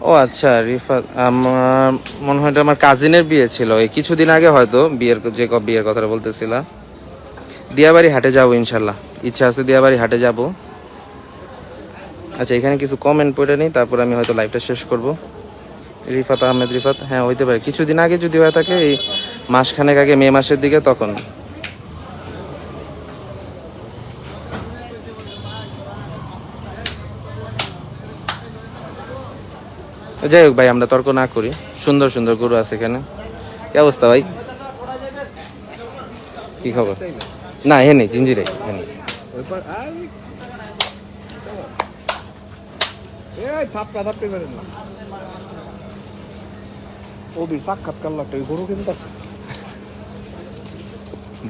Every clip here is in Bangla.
ও আচ্ছা, রিফাত আমার মনে হয় এটা আমার কাজিনের বিয়ে ছিল এই কিছুদিন আগে, হয়তো বিয়ের কথাটা বলতেছিলাম। দিয়াবাড়ি হাটে যাবো ইনশাল্লাহ, ইচ্ছা আছে দিয়াবাড়ি হাটে যাব। আচ্ছা, এখানে কিছু কমেন্ট পড়ে নিই, তারপর আমি হয়তো লাইভটা শেষ করব। রিফাত আহমেদ, রিফাত, হ্যাঁ হইতে পারে কিছুদিন আগে যদি হয়ে থাকে, এই মাসখানেক আগে, মে মাসের দিকে, তখন। যাই হোক ভাই, আমরা তর্ক না করি, সুন্দর সুন্দর গরু আছে এখানে। কি অবস্থা ভাই, কি খবর? না হে নেই, জিঞ্জিরাই হেনি।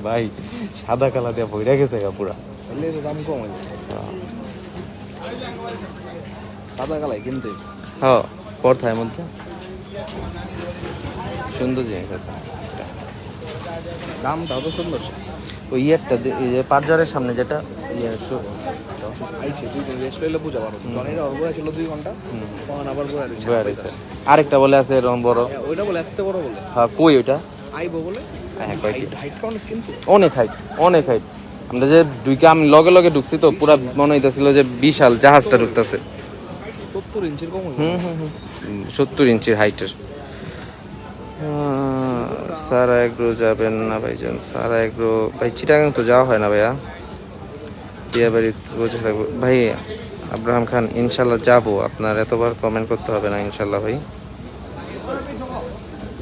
ভাই সাদা কালা দিয়ে বইরা গেছে পুরা, দাম কম আছে সাদা কালাই কিনতে। হ্যাঁ, পড়থায় মধ্যে সুন্দর জিনিস আছে, দামটাও তো সুন্দর। ওই ইয়েরটা, এই যে পাঁচজারের সামনে যেটা ইয়ে আরেকটা বলে আছে এরকম বড়, ওইটা বলে এত বড় বলে। হ্যাঁ, কই ওইটা আইবো বলে। অনেক হাইট, অনেক হাইট। আমরা যে আমি লগে লগে ঢুকছি তো, পুরা মনে হইতেছিল যে বিশাল জাহাজটা ঢুকতেছে। 70 ইঞ্চির কম। 70 ইঞ্চির হাইটের। সারা এগ্রো যাবেন না ভাইজান? সারা এগ্রো ভাই চিটাগাং তো যাওয়া হয় না ভাইয়া, দিয়াবাড়ি বসে থাকবো ভাই। আব্রাহাম খান, ইনশাল্লাহ যাবো, আপনার এতবার কমেন্ট করতে হবে না, ইনশাল্লাহ ভাই।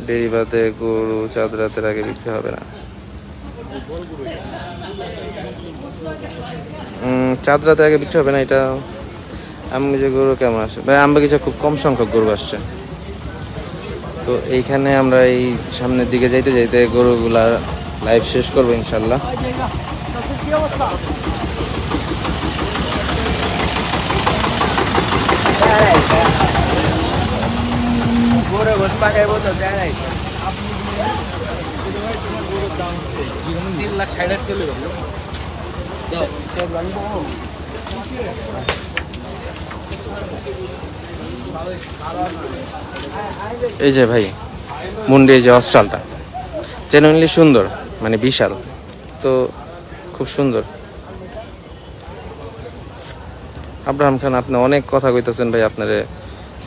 বেরিবাদে গরু চাঁদ রাতের আগে বিক্রি হবে না। চাঁদ রাতের আগে বিক্রি হবে না, এটা আমি যে গরু কেমন আসে ভাই, আমার কিছু খুব কম সংখ্যক গরু আসছে তো এইখানে আমরা এই সামনের দিকে যাইতে যাইতে গরুগুলা লাইভ শেষ করবো ইনশাল্লাহ। এই যে ভাই মুন্ডি, এই যে অস্ট্রালটা জেনুইনলি সুন্দর, মানে বিশাল, তো খুব সুন্দর। আব্রাহাম খান, আপনি অনেক কথা কইতেছেন ভাই, আপনারে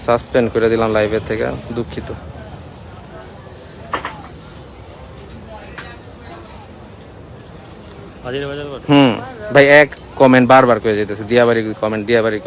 সাসপেন্ড করে দিলাম লাইভের থেকে, দুঃখিত। ভাই এক কমেন্ট বারবার করে যেতেছে, দিয়াবাড়ি কমেন্ট, দিয়াবাড়ি।